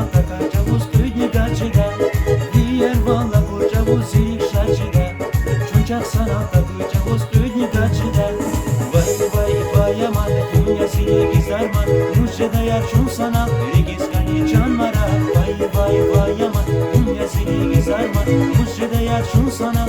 sanata kaçavuz köyü gaçıda. Diğer valla koçavuz ilik şaçıda. Çuncak sanata kaçavuz köyü gaçıda. Vay vay vay aman dünya seni gizarma. Muşeda yaşun sana regiz kani canmara. Vay vay vay aman dünya seni gizarma. Muşeda yaşun sana